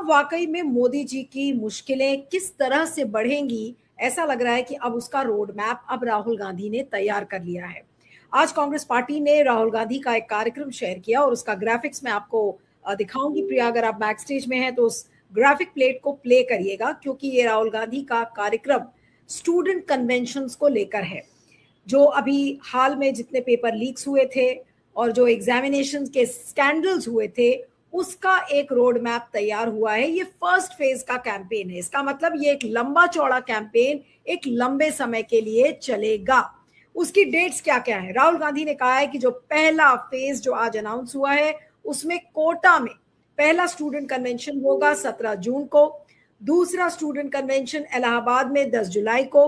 अब वाकई में मोदी जी की मुश्किलें किस तरह से बढ़ेंगी, ऐसा लग रहा है कि अब उसका रोड मैप अब राहुल गांधी ने तैयार कर लिया है। आज कांग्रेस पार्टी ने राहुल गांधी का एक कार्यक्रम शेयर किया और उसका ग्राफिक्स मैं आपको दिखाऊंगी। प्रिया, अगर आप बैक स्टेज में हैं तो उस ग्राफिक प्लेट को प्ले करिएगा, क्योंकि ये राहुल गांधी का कार्यक्रम स्टूडेंट कन्वेंशन को लेकर है। जो अभी हाल में जितने पेपर लीक्स हुए थे और जो एग्जामिनेशन के स्कैंडल्स हुए थे, उसका एक रोड मैप तैयार हुआ है। ये फर्स्ट फेज का कैंपेन है। इसका मतलब ये एक लंबा चौड़ा कैंपेन एक लंबे समय के लिए चलेगा। उसकी डेट्स क्या क्या है? राहुल गांधी ने कहा है कि जो पहला फेज जो आज अनाउंस हुआ है, उसमें कोटा में पहला स्टूडेंट कन्वेंशन होगा 17 जून को, दूसरा स्टूडेंट कन्वेंशन इलाहाबाद में 10 जुलाई को,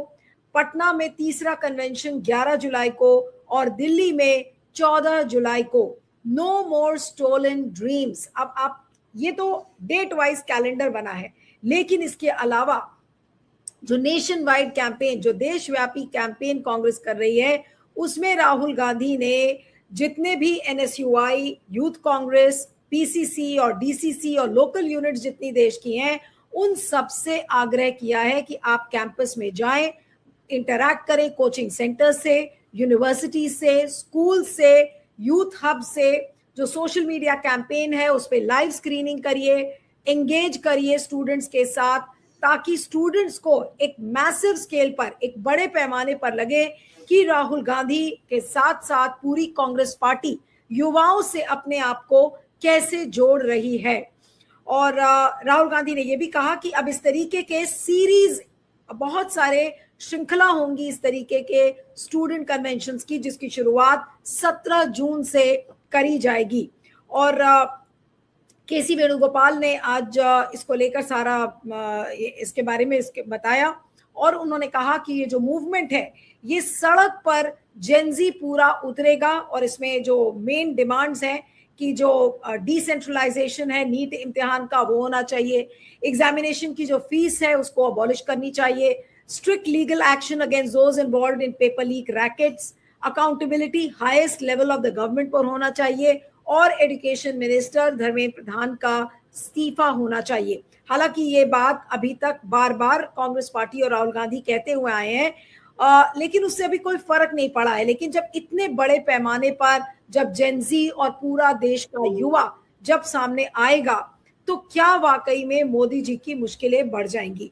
पटना में तीसरा कन्वेंशन 11 जुलाई को और दिल्ली में 14 जुलाई को। नो मोर स्टोलन ड्रीम्स। अब आप, ये तो डेट वाइज कैलेंडर बना है, लेकिन इसके अलावा जो नेशन वाइड कैंपेन, जो देशव्यापी कैंपेन कांग्रेस कर रही है, उसमें राहुल गांधी ने जितने भी एनएसयूआई, यूथ कांग्रेस, पीसीसी और डीसीसी और लोकल यूनिट्स जितनी देश की हैं, उन सब से आग्रह किया है कि आप कैंपस में जाएं, इंटरैक्ट करें कोचिंग सेंटर से, यूनिवर्सिटी से, स्कूल से, यूथ हब से। जो सोशल मीडिया कैंपेन है उस पर लाइव स्क्रीनिंग करिए, एंगेज करिए स्टूडेंट्स के साथ, ताकि स्टूडेंट्स को एक मैसिव स्केल पर, एक बड़े पैमाने पर लगे कि राहुल गांधी के साथ साथ पूरी कांग्रेस पार्टी युवाओं से अपने आप को कैसे जोड़ रही है। और राहुल गांधी ने यह भी कहा कि अब इस तरीके के सीरीज, बहुत सारे श्रृंखला होंगी इस तरीके के स्टूडेंट कन्वेंशंस की, जिसकी शुरुआत 17 जून से करी जाएगी। और केसी वेणुगोपाल ने आज इसको लेकर सारा इसके बारे में इसके बताया और उन्होंने कहा कि ये जो मूवमेंट है, ये सड़क पर जेनजी पूरा उतरेगा और इसमें जो मेन डिमांड्स हैं कि जो डिसेंट्रलाइजेशन है नीट इम्तिहान का, वो होना चाहिए, एग्जामिनेशन की जो फीस है उसको अबॉलिश करनी चाहिए, strict legal action against those involved in paper leak rackets, accountability highest level of the government पर होना चाहिए और एजुकेशन मिनिस्टर धर्मेंद्र प्रधान का इस्तीफा होना चाहिए। हालांकि ये बात अभी तक बार बार कांग्रेस पार्टी और राहुल गांधी कहते हुए आए हैं, लेकिन उससे अभी कोई फर्क नहीं पड़ा है। लेकिन जब इतने बड़े पैमाने पर, जब जेनजी और पूरा देश का युवा जब सामने आएगा, तो क्या वाकई में मोदी जी की मुश्किलें बढ़ जाएंगी?